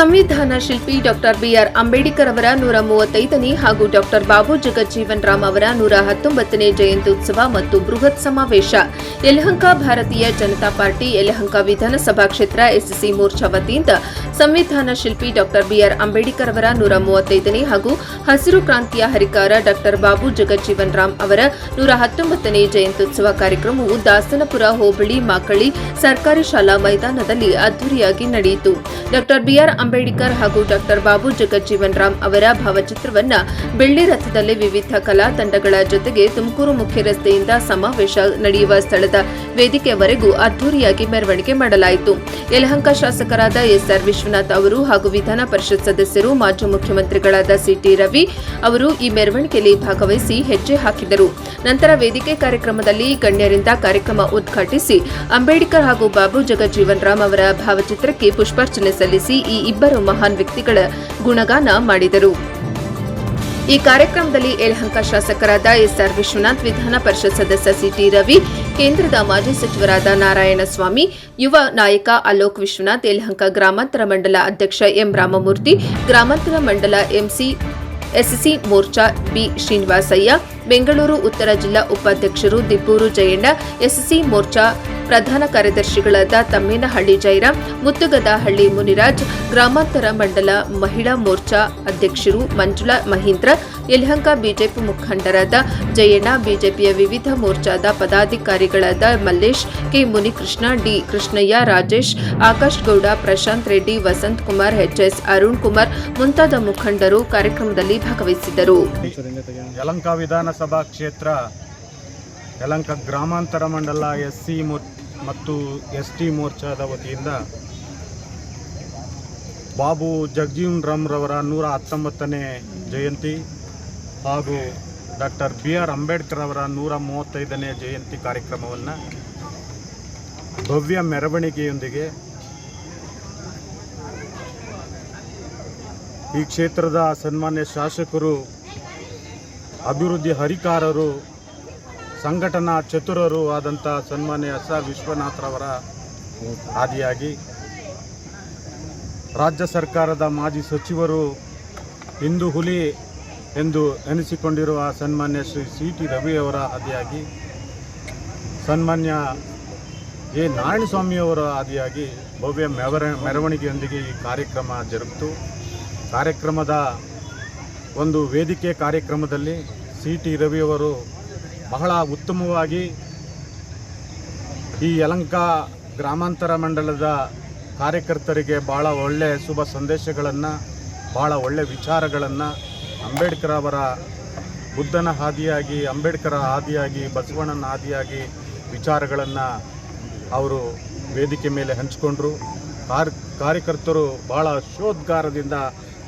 ಸಂವಿಧಾನ ಶಿಲ್ಪಿ doctor B R Ambedkar ಅವರ 135ನೇ ಹಾಗೂ ಡಾಕ್ಟರ್ ಬಾಬು ಜಗಜ್ಜೀವನ್ ರಾಮ್ ಅವರ 119ನೇ ಜಯಂತ್ಯುತ್ಸವ ಮತ್ತು ಬೃಹತ್ ಸಮಾವೇಶ ಯಲಹಂಕ ಭಾರತೀಯ ಜನತಾ ಪಾರ್ಟಿ ಯಲಹಂಕ ವಿಧಾನಸಭಾ ಕ್ಷೇತ್ರ ಎಸ್ಸಿ ಮೋರ್ಚಾ ವತಿಯಿಂದ ಸಂವಿಧಾನ ಶಿಲ್ಪಿ ಡಾಕ್ಟರ್ ಬಿಆರ್ ಅಂಬೇಡ್ಕರ್ ಅವರ 135ನೇ ಹಾಗೂ ಹಸಿರು ಕ್ರಾಂತಿಯ ಹರಿಕಾರ ಡಾಕ್ಟರ್ ಬಾಬು ಜಗಜ್ಜೀವನ್ ರಾಮ್ ಅವರ 119ನೇ ಜಯಂತ್ಯುತ್ಸವ ಕಾರ್ಯಕ್ರಮವು ದಾಸನಪುರ ಹೋಬಳಿ ಮಾಕಳಿ ಸರ್ಕಾರಿ ಶಾಲಾ ಮೈದಾನದಲ್ಲಿ ಅದ್ದೂರಿಯಾಗಿ ನಡೆಯಿತು. ಡಾಕ್ಟರ್ ಬಿಆರ್ ಅಂಬೇಡ್ಕರ್ ಹಾಗೂ ಡಾಕ್ಟರ್ ಬಾಬು ಜಗಜ್ಜೀವನ್ ರಾಮ್ ಅವರ ಭಾವಚಿತ್ರವನ್ನ ಬೆಳ್ಳಿ ರಥದಲ್ಲಿ ವಿವಿಧ ಕಲಾ ತಂಡಗಳ ಜೊತೆಗೆ ತುಮಕೂರು ಮುಖ್ಯ ರಸ್ತೆಯಿಂದ ಸಮಾವೇಶ ನಡೆಯುವ ಸ್ಥಳದ ವೇದಿಕೆಯವರೆಗೂ ಅದ್ದೂರಿಯಾಗಿ ಮೆರವಣಿಗೆ ಮಾಡಲಾಯಿತು. ಯಲಹಂಕ ಶಾಸಕರಾದ ಎಸ್ಆರ್ ವಿಶ್ವನಾಥ್ ಅವರು ಹಾಗೂ ವಿಧಾನ ಪರಿಷತ್ ಸದಸ್ಯರು ಮಾಜಿ ಮುಖ್ಯಮಂತ್ರಿಗಳಾದ ಸಿಟಿ ರವಿ ಅವರು ಈ ಮೆರವಣಿಗೆಯಲ್ಲಿ ಭಾಗವಹಿಸಿ ಹೆಜ್ಜೆ ಹಾಕಿದರು. ನಂತರ ವೇದಿಕೆ ಕಾರ್ಯಕ್ರಮದಲ್ಲಿ ಗಣ್ಯರಿಂದ ಕಾರ್ಯಕ್ರಮ ಉದ್ಘಾಟಿಸಿ ಅಂಬೇಡ್ಕರ್ ಹಾಗೂ ಬಾಬು ಜಗಜ್ಜೀವನ್ ರಾಮ್ ಅವರ ಭಾವಚಿತ್ರಕ್ಕೆ ಪುಷ್ಪಾರ್ಚನೆ ಸಲ್ಲಿಸಿ ಈ ಇಬ್ಬರು ಮಹಾನ್ ವ್ಯಕ್ತಿಗಳ ಗುಣಗಾನ ಮಾಡಿದರು. ಈ ಕಾರ್ಯಕ್ರಮದಲ್ಲಿ ಯಲಹಂಕ ಶಾಸಕರಾದ ಎಸ್ಆರ್ ವಿಶ್ವನಾಥ್, ವಿಧಾನ ಪರಿಷತ್ ಸದಸ್ಯ ಸಿಟಿ ರವಿ, ಕೇಂದ್ರದ ಮಾಜಿ ಸಚಿವರಾದ ನಾರಾಯಣಸ್ವಾಮಿ, ಯುವ ನಾಯಕ ಅಲೋಕ್ ವಿಶ್ವನಾಥ್, ಯಲಹಂಕ ಗ್ರಾಮಾಂತರ ಮಂಡಲ ಅಧ್ಯಕ್ಷ ಎಂ ರಾಮಮೂರ್ತಿ, ಗ್ರಾಮಾಂತರ ಮಂಡಲ ಎಸ್ಸಿ ಮೋರ್ಚಾ ಬಿ ಶ್ರೀನಿವಾಸಯ್ಯ, ಬೆಂಗಳೂರು ಉತ್ತರ ಜಿಲ್ಲಾ ಉಪಾಧ್ಯಕ್ಷರು ದಿಬ್ಬೂರು ಜಯಣ್ಣ, ಎಸ್ಸಿ ಮೋರ್ಚಾ ಪ್ರಧಾನ ಕಾರ್ಯದರ್ಶಿಗಳಾದ ತಮ್ಮೇನಹಳ್ಳಿ ಜಯರಾಮ್, ಮುತ್ತುಗದಹಳ್ಳಿ ಮುನಿರಾಜ್, ಗ್ರಾಮಾಂತರ ಮಂಡಲ ಮಹಿಳಾ ಮೋರ್ಚಾ ಅಧ್ಯಕ್ಷರು ಮಂಜುಳಾ ಮಹೀಂದ್ರ, ಯಲಹಂಕ ಬಿಜೆಪಿ ಮುಖಂಡರಾದ ಜಯಣ್ಣ, ಬಿಜೆಪಿಯ ವಿವಿಧ ಮೋರ್ಚಾದ ಪದಾಧಿಕಾರಿಗಳಾದ ಮಲ್ಲೇಶ್, ಕೆ ಮುನಿಕೃಷ್ಣ, ಡಿ ಕೃಷ್ಣಯ್ಯ, ರಾಜೇಶ್, ಆಕಾಶ್ ಗೌಡ, ಪ್ರಶಾಂತ್ ರೆಡ್ಡಿ, ವಸಂತ್ ಕುಮಾರ್, ಎಚ್ಎಸ್ ಅರುಣ್ ಕುಮಾರ್ ಮುಂತಾದ ಮುಖಂಡರು ಕಾರ್ಯಕ್ರಮದಲ್ಲಿ ಭಾಗವಹಿಸಿದ್ದರು. ಯಲಹಂಕ ವಿಧಾನಸಭಾ ಕ್ಷೇತ್ರ ಯಲಹಂಕ ಗ್ರಾಮಾಂತರ ಮಂಡಲ ಎಸ್ಸಿ ಮತ್ತು ಎಸ್ಟಿ ಮೋರ್ಚಾದ ವತಿಯಿಂದ ಬಾಬು ಜಗಜೀವನ್ ರಾಮ್ ರವರ 119ನೇ ಜಯಂತಿ ಹಾಗೂ ಡಾಕ್ಟರ್ ಬಿಆರ್ ಅಂಬೇಡ್ಕರ್ ಅವರ 135ನೇ ಜಯಂತಿ ಕಾರ್ಯಕ್ರಮವನ್ನು ಭವ್ಯ ಮೆರವಣಿಗೆಯೊಂದಿಗೆ ಈ ಕ್ಷೇತ್ರದ ಸನ್ಮಾನ್ಯ ಶಾಸಕರು, ಅಭಿವೃದ್ಧಿ ಹರಿಕಾರರು, ಸಂಘಟನಾ ಚತುರರು ಆದಂಥ ಸನ್ಮಾನ್ಯ ಎಸ್ಆರ್ ವಿಶ್ವನಾಥ್ರವರ ಆದಿಯಾಗಿ ರಾಜ್ಯ ಸರ್ಕಾರದ ಮಾಜಿ ಸಚಿವರು, ಹಿಂದೂ ಹುಲಿ ಎಂದು ಎನಿಸಿಕೊಂಡಿರುವ ಸನ್ಮಾನ್ಯ ಶ್ರೀ ಸಿಟಿ ರವಿಯವರ ಆದಿಯಾಗಿ ಸನ್ಮಾನ್ಯ ಎ ನಾರಾಯಣಸ್ವಾಮಿಯವರ ಆದಿಯಾಗಿ ಭವ್ಯ ಮೆರವಣಿಗೆಯೊಂದಿಗೆ ಈ ಕಾರ್ಯಕ್ರಮ ಜರುಗಿತು. ಕಾರ್ಯಕ್ರಮದ ಒಂದು ವೇದಿಕೆ ಕಾರ್ಯಕ್ರಮದಲ್ಲಿ ಸಿಟಿ ರವಿಯವರು ಬಹಳ ಉತ್ತಮವಾಗಿ ಈ ಯಲಹಂಕ ಗ್ರಾಮಾಂತರ ಮಂಡಲದ ಕಾರ್ಯಕರ್ತರಿಗೆ ಭಾಳ ಒಳ್ಳೆಯ ಶುಭ ಸಂದೇಶಗಳನ್ನು, ಭಾಳ ಒಳ್ಳೆಯ ವಿಚಾರಗಳನ್ನು, ಅಂಬೇಡ್ಕರ್ ಅವರ ಬುದ್ಧನ ಹಾದಿಯಾಗಿ, ಅಂಬೇಡ್ಕರ ಆದಿಯಾಗಿ, ಬಸವಣ್ಣನ ಆದಿಯಾಗಿ ವಿಚಾರಗಳನ್ನು ಅವರು ವೇದಿಕೆ ಮೇಲೆ ಹಂಚಿಕೊಂಡ್ರು. ಕಾರ್ಯಕರ್ತರು ಭಾಳ ಶೋದ್ಗಾರದಿಂದ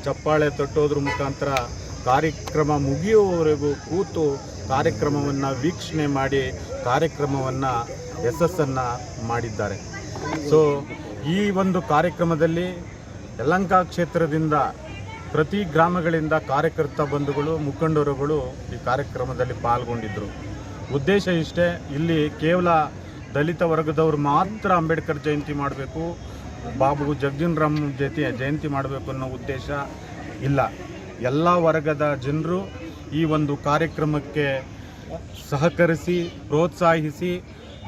ಚಪ್ಪಾಳೆ ತಟ್ಟೋದ್ರ ಮುಖಾಂತರ ಕಾರ್ಯಕ್ರಮ ಮುಗಿಯುವವರೆಗೂ ಕೂತು ಕಾರ್ಯಕ್ರಮವನ್ನು ವೀಕ್ಷಣೆ ಮಾಡಿ ಕಾರ್ಯಕ್ರಮವನ್ನು ಯಶಸ್ಸನ್ನು ಮಾಡಿದ್ದಾರೆ. ಸೊ ಈ ಒಂದು ಕಾರ್ಯಕ್ರಮದಲ್ಲಿ ಯಲಹಂಕ ಕ್ಷೇತ್ರದಿಂದ ಪ್ರತಿ ಗ್ರಾಮಗಳಿಂದ ಕಾರ್ಯಕರ್ತ ಬಂಧುಗಳು, ಮುಖಂಡರುಗಳು ಈ ಕಾರ್ಯಕ್ರಮದಲ್ಲಿ ಪಾಲ್ಗೊಂಡಿದ್ದರು. ಉದ್ದೇಶ ಇಷ್ಟೇ, ಇಲ್ಲಿ ಕೇವಲ ದಲಿತ ವರ್ಗದವರು ಮಾತ್ರ ಅಂಬೇಡ್ಕರ್ ಜಯಂತಿ ಮಾಡಬೇಕು, ಬಾಬು ಜಗಜೀವನ್ ರಾಮ್ ಜಯಂತಿ ಮಾಡಬೇಕು ಅನ್ನೋ ಉದ್ದೇಶ ಇಲ್ಲ. ಎಲ್ಲ ವರ್ಗದ ಜನರು ಈ ಒಂದು ಕಾರ್ಯಕ್ರಮಕ್ಕೆ ಸಹಕರಿಸಿ, ಪ್ರೋತ್ಸಾಹಿಸಿ,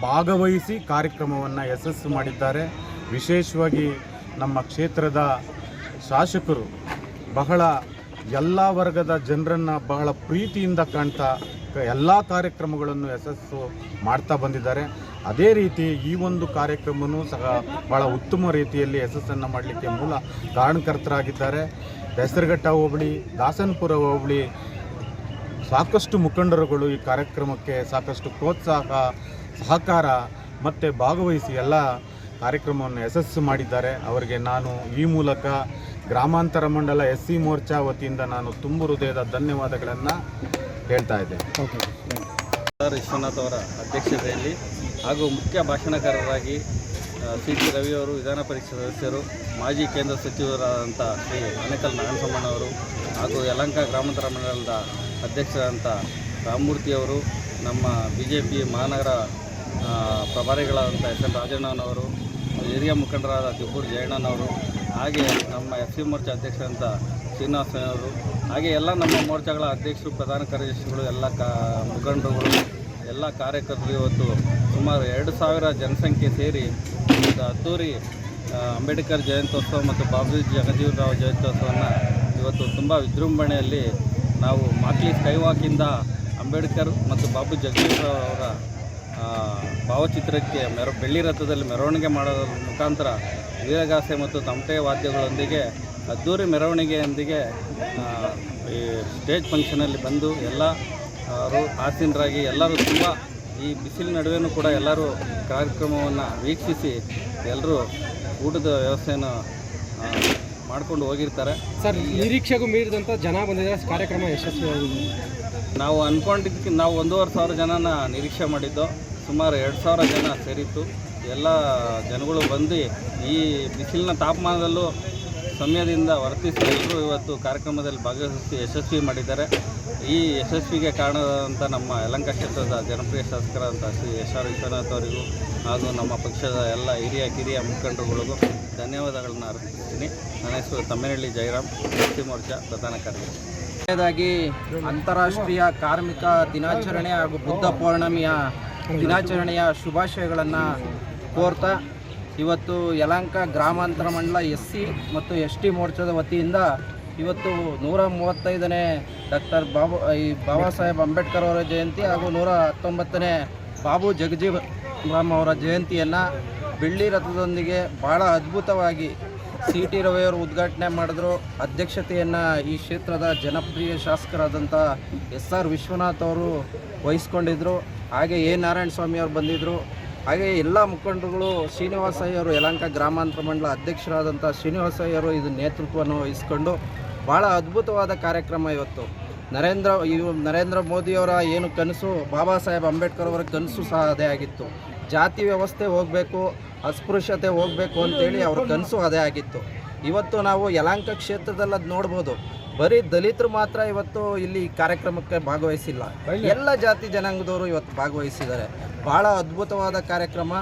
ಭಾಗವಹಿಸಿ ಕಾರ್ಯಕ್ರಮವನ್ನು ಯಶಸ್ಸು ಮಾಡಿದ್ದಾರೆ. ವಿಶೇಷವಾಗಿ ನಮ್ಮ ಕ್ಷೇತ್ರದ ಶಾಸಕರು ಬಹಳ ಎಲ್ಲ ವರ್ಗದ ಜನರನ್ನು ಬಹಳ ಪ್ರೀತಿಯಿಂದ ಕಾಣ್ತಾ ಎಲ್ಲ ಕಾರ್ಯಕ್ರಮಗಳನ್ನು ಯಶಸ್ಸು ಮಾಡ್ತಾ ಬಂದಿದ್ದಾರೆ. ಅದೇ ರೀತಿ ಈ ಒಂದು ಕಾರ್ಯಕ್ರಮವೂ ಸಹ ಭಾಳ ಉತ್ತಮ ರೀತಿಯಲ್ಲಿ ಯಶಸ್ಸನ್ನು ಮಾಡಲಿಕ್ಕೆ ಮೂಲ ಕಾರಣಕರ್ತರಾಗಿದ್ದಾರೆ. ಹೆಸರುಘಟ್ಟ ಹೋಬಳಿ, ದಾಸನಪುರ ಹೋಬಳಿ ಸಾಕಷ್ಟು ಮುಖಂಡರುಗಳು ಈ ಕಾರ್ಯಕ್ರಮಕ್ಕೆ ಸಾಕಷ್ಟು ಪ್ರೋತ್ಸಾಹ, ಸಹಕಾರ ಮತ್ತು ಭಾಗವಹಿಸಿ ಎಲ್ಲ ಕಾರ್ಯಕ್ರಮವನ್ನು ಯಶಸ್ಸು ಮಾಡಿದ್ದಾರೆ. ಅವರಿಗೆ ನಾನು ಈ ಮೂಲಕ ಗ್ರಾಮಾಂತರ ಮಂಡಲ ಎಸ್ಸಿ ಮೋರ್ಚಾ ವತಿಯಿಂದ ನಾನು ತುಂಬ ಹೃದಯದ ಧನ್ಯವಾದಗಳನ್ನು ಹೇಳ್ತಾ ಇದ್ದೇನೆ. ವಿಶ್ವನಾಥ್ ಅವರ ಅಧ್ಯಕ್ಷತೆಯಲ್ಲಿ ಹಾಗೂ ಮುಖ್ಯ ಭಾಷಣಕಾರರಾಗಿ ಸಿಟಿ ರವಿಯವರು, ವಿಧಾನ ಪರಿಷತ್ ಸದಸ್ಯರು, ಮಾಜಿ ಕೇಂದ್ರ ಸಚಿವರಾದಂಥ ಶ್ರೀ ಆನೇಕಲ್ ನಾರಾಯಣಸ್ವಾಮಣ್ಣವರು ಹಾಗೂ ಯಲಹಂಕ ಗ್ರಾಮಾಂತರ ಮಂಡಲದ ಅಧ್ಯಕ್ಷರಾದಂಥ ರಾಮಮೂರ್ತಿಯವರು, ನಮ್ಮ BJP ಮಹಾನಗರ ಪ್ರಭಾರಿಗಳಾದಂಥ ಎಸ್ ಎನ್ ರಾಜಣ್ಣನವರು, ಹಿರಿಯ ಮುಖಂಡರಾದ ತಿಪ್ಪೂರು ಜಯಣ್ಣನವರು, ಹಾಗೆ ನಮ್ಮ FC ಮೋರ್ಚಾ ಅಧ್ಯಕ್ಷರಂತ ಶ್ರೀನಿವಾಸನವರು, ಹಾಗೆ ಎಲ್ಲ ನಮ್ಮ ಮೋರ್ಚಾಗಳ ಅಧ್ಯಕ್ಷರು, ಪ್ರಧಾನ ಕಾರ್ಯದರ್ಶಿಗಳು, ಎಲ್ಲ ಮುಖಂಡರುಗಳು, ಎಲ್ಲ ಕಾರ್ಯಕರ್ತರು ಇವತ್ತು ಸುಮಾರು 2000 ಜನಸಂಖ್ಯೆ ಸೇರಿ ಒಂದು ಅದ್ದೂರಿ ಅಂಬೇಡ್ಕರ್ ಜಯಂತ್ಯೋತ್ಸವ ಮತ್ತು ಬಾಬು ಜಗಜೀವನ್ ರಾವ್ ಜಯಂತ್ಯೋತ್ಸವವನ್ನು ಇವತ್ತು ತುಂಬ ವಿಜೃಂಭಣೆಯಲ್ಲಿ ನಾವು ಮಾಕ್ಲಿ ಸ್ಕೈವಾಕಿಂದ ಅಂಬೇಡ್ಕರ್ ಮತ್ತು ಬಾಬು ಜಗಜೀವನ್ ರಾವ್ ಅವರ ಭಾವಚಿತ್ರಕ್ಕೆ ಬೆಳ್ಳಿ ರಥದಲ್ಲಿ ಮೆರವಣಿಗೆ ಮಾಡೋದ್ರ ಮುಖಾಂತರ ವೀರಗಾಸೆ ಮತ್ತು ತಮಟೆ ವಾದ್ಯಗಳೊಂದಿಗೆ ಅದ್ದೂರಿ ಮೆರವಣಿಗೆಯೊಂದಿಗೆ ಈ ಸ್ಟೇಜ್ ಫಂಕ್ಷನಲ್ಲಿ ಬಂದು ಎಲ್ಲರೂ ಆಸೀನರಾಗಿ ಎಲ್ಲರೂ ತುಂಬ ಈ ಬಿಸಿಲಿನ ನಡುವೆಯೂ ಕೂಡ ಎಲ್ಲರೂ ಕಾರ್ಯಕ್ರಮವನ್ನು ವೀಕ್ಷಿಸಿ ಎಲ್ಲರೂ ಊಟದ ವ್ಯವಸ್ಥೆಯನ್ನು ಮಾಡ್ಕೊಂಡು ಹೋಗಿರ್ತಾರೆ. ಸರ್, ನಿರೀಕ್ಷೆಗೂ ಮೀರಿದಂಥ ಜನ ಬಂದಿದ್ದಾರೆ, ಕಾರ್ಯಕ್ರಮ ಯಶಸ್ವಿಯಾಗಿದೆ. ನಾವು ಅಂದ್ಕೊಂಡಿದ್ದಕ್ಕೆ ನಾವು 1500 ಜನನ ನಿರೀಕ್ಷೆ ಮಾಡಿದ್ದು, ಸುಮಾರು 2000 ಜನ ಸೇರಿತ್ತು. ಎಲ್ಲ ಜನಗಳು ಬಂದು ಈ ಬಿಸಿಲಿನ ತಾಪಮಾನದಲ್ಲೂ ಸಮಯದಿಂದ ವರ್ತಿಸಿ ಎಲ್ಲರೂ ಇವತ್ತು ಕಾರ್ಯಕ್ರಮದಲ್ಲಿ ಭಾಗವಹಿಸಿ ಯಶಸ್ವಿ ಮಾಡಿದ್ದಾರೆ. ಈ ಯಶಸ್ವಿಗೆ ಕಾರಣವಾದಂಥ ನಮ್ಮ ಯಲಹಂಕ ಕ್ಷೇತ್ರದ ಜನಪ್ರಿಯ ಶಾಸಕರಾದಂಥ ಶ್ರೀ HR ವಿಶ್ವನಾಥ್ ಅವರಿಗೂ ಹಾಗೂ ನಮ್ಮ ಪಕ್ಷದ ಎಲ್ಲ ಕಿರಿಯ ಮುಖಂಡರುಗಳಿಗೂ ಧನ್ಯವಾದಗಳನ್ನು ಅರ್ಪಿಸ್ತೀನಿ. ನನ್ನ ಹೆಸರು ತಮ್ಮೇನಹಳ್ಳಿ ಜಯರಾಮ್, FC ಮೋರ್ಚಾ ಪ್ರಧಾನ ಕಾರ್ಯದರ್ಶಿ. ಕೊನೆಯದಾಗಿ ಅಂತಾರಾಷ್ಟ್ರೀಯ ಕಾರ್ಮಿಕ ದಿನಾಚರಣೆ ಹಾಗೂ ಬುದ್ಧ ಪೌರ್ಣಮಿಯ ದಿನಾಚರಣೆಯ ಶುಭಾಶಯಗಳನ್ನು ಕೋರ್ತಾ ಇವತ್ತು ಯಲಹಂಕ ಗ್ರಾಮಾಂತರ ಮಂಡಲ SC ಮತ್ತು ST ಮೋರ್ಚಾದ ವತಿಯಿಂದ ಇವತ್ತು 135ನೇ ಬಾಬಾ ಸಾಹೇಬ್ ಅಂಬೇಡ್ಕರ್ ಅವರ ಜಯಂತಿ ಹಾಗೂ 119ನೇ ಬಾಬು ಜಗಜೀವನ್ ರಾಮ್ ಅವರ ಜಯಂತಿಯನ್ನು ಬೆಳ್ಳಿ ರಥದೊಂದಿಗೆ ಭಾಳ ಅದ್ಭುತವಾಗಿ CT ರವಿಯವರು ಉದ್ಘಾಟನೆ ಮಾಡಿದ್ರು. ಅಧ್ಯಕ್ಷತೆಯನ್ನು ಈ ಕ್ಷೇತ್ರದ ಜನಪ್ರಿಯ ಶಾಸಕರಾದಂಥ SR ವಿಶ್ವನಾಥ್ ಅವರು ವಹಿಸ್ಕೊಂಡಿದ್ದರು. ಹಾಗೆ ನಾರಾಯಣ ಸ್ವಾಮಿ ಅವರು ಬಂದಿದ್ದರು. ಹಾಗೆ ಎಲ್ಲ ಮುಖಂಡರುಗಳು, ಶ್ರೀನಿವಾಸ ಅಯ್ಯರು ಯಲಹಂಕ ಗ್ರಾಮಾಂತರ ಮಂಡಲ ಅಧ್ಯಕ್ಷರಾದಂಥ ಶ್ರೀನಿವಾಸ ಅಯ್ಯರು ಇದು ನೇತೃತ್ವವನ್ನು ವಹಿಸ್ಕೊಂಡು ಭಾಳ ಅದ್ಭುತವಾದ ಕಾರ್ಯಕ್ರಮ. ಇವತ್ತು ನರೇಂದ್ರ ಮೋದಿಯವರ ಏನು ಕನಸು, ಬಾಬಾ ಸಾಹೇಬ್ ಅಂಬೇಡ್ಕರ್ ಅವರ ಕನಸು ಸಹ ಅದೇ ಆಗಿತ್ತು. ಜಾತಿ ವ್ಯವಸ್ಥೆ ಹೋಗಬೇಕು, ಅಸ್ಪೃಶ್ಯತೆ ಹೋಗಬೇಕು ಅಂತೇಳಿ ಅವ್ರ ಕನಸು ಅದೇ ಆಗಿತ್ತು. ಇವತ್ತು ನಾವು ಯಲಹಂಕ ಕ್ಷೇತ್ರದಲ್ಲಿ ಅದು ನೋಡ್ಬೋದು, ಬರೀ ದಲಿತರು ಮಾತ್ರ ಇವತ್ತು ಇಲ್ಲಿ ಕಾರ್ಯಕ್ರಮಕ್ಕೆ ಭಾಗವಹಿಸಿಲ್ಲ, ಎಲ್ಲ ಜಾತಿ ಜನಾಂಗದವರು ಇವತ್ತು ಭಾಗವಹಿಸಿದ್ದಾರೆ. ಭಾಳ ಅದ್ಭುತವಾದ ಕಾರ್ಯಕ್ರಮ.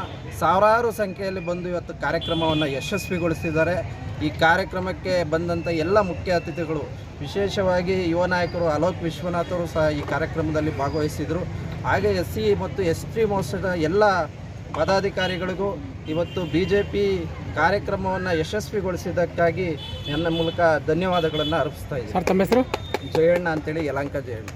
ಸಾವಿರಾರು ಸಂಖ್ಯೆಯಲ್ಲಿ ಬಂದು ಇವತ್ತು ಕಾರ್ಯಕ್ರಮವನ್ನು ಯಶಸ್ವಿಗೊಳಿಸಿದ್ದಾರೆ. ಈ ಕಾರ್ಯಕ್ರಮಕ್ಕೆ ಬಂದಂಥ ಎಲ್ಲ ಮುಖ್ಯ ಅತಿಥಿಗಳು, ವಿಶೇಷವಾಗಿ ಯುವ ನಾಯಕರು ಅಲೋಕ್ ವಿಶ್ವನಾಥ್ ಅವರು ಸಹ ಈ ಕಾರ್ಯಕ್ರಮದಲ್ಲಿ ಭಾಗವಹಿಸಿದರು. ಹಾಗೆ SC ಮತ್ತು ST ಮೋರ್ಚಾದ ಎಲ್ಲ ಪದಾಧಿಕಾರಿಗಳಿಗೂ ಇವತ್ತು BJP ಕಾರ್ಯಕ್ರಮವನ್ನು ಯಶಸ್ವಿಗೊಳಿಸಿದ್ದಕ್ಕಾಗಿ ನನ್ನ ಮೂಲಕ ಧನ್ಯವಾದಗಳನ್ನು ಅರ್ಪಿಸ್ತಾ ಇದ್ದೀನಿ. ಸರ್, ತಮ್ಮ ಹೆಸರು? ಜಯಣ್ಣ ಅಂತೇಳಿ, ಯಲಹಂಕ ಜಯಣ್ಣ.